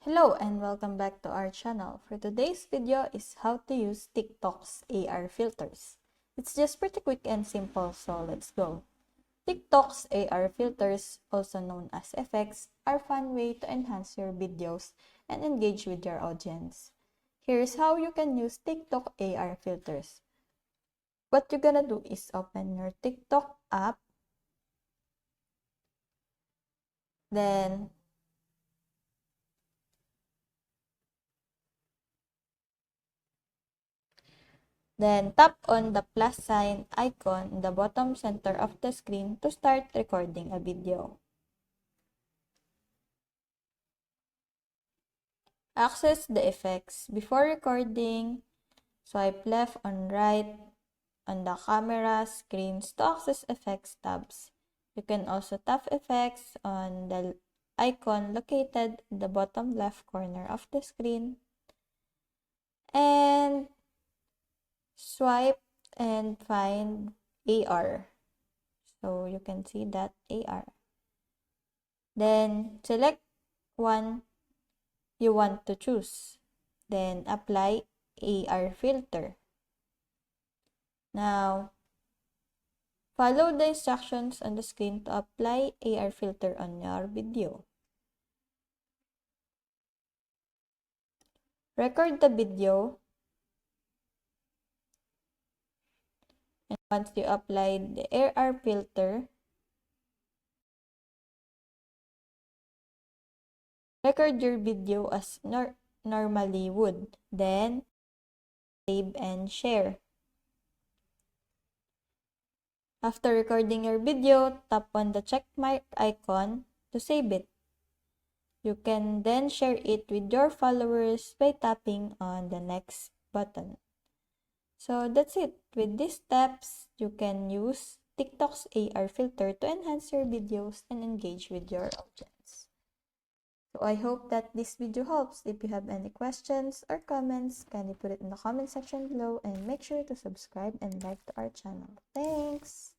Hello and welcome back to our channel. For today's video is how to use TikTok's AR filters. It's just pretty quick and simple, so let's go. TikTok's AR filters, also known as effects, are a fun way to enhance your videos and engage with your audience. Here's how you can use TikTok AR filters. What you're gonna do is open your TikTok app, then tap on the plus sign icon in the bottom center of the screen to start recording a video. Access the effects. Before recording, swipe left on right on the camera screens to access effects tabs. You can also tap effects on the icon located in the bottom left corner of the screen and swipe and find AR. So you can see that AR. Then select one you want to choose. Then apply AR filter. Now, follow the instructions on the screen to apply AR filter on your video. Record the video. And once you apply the AR filter, record your video as normally would. Then, save and share. After recording your video, tap on the check mark icon to save it. You can then share it with your followers by tapping on the next button. So that's it. With these steps, you can use TikTok's AR filter to enhance your videos and engage with your audience. So I hope that this video helps. If you have any questions or comments, kindly put it in the comment section below and make sure to subscribe and like to our channel. Thanks!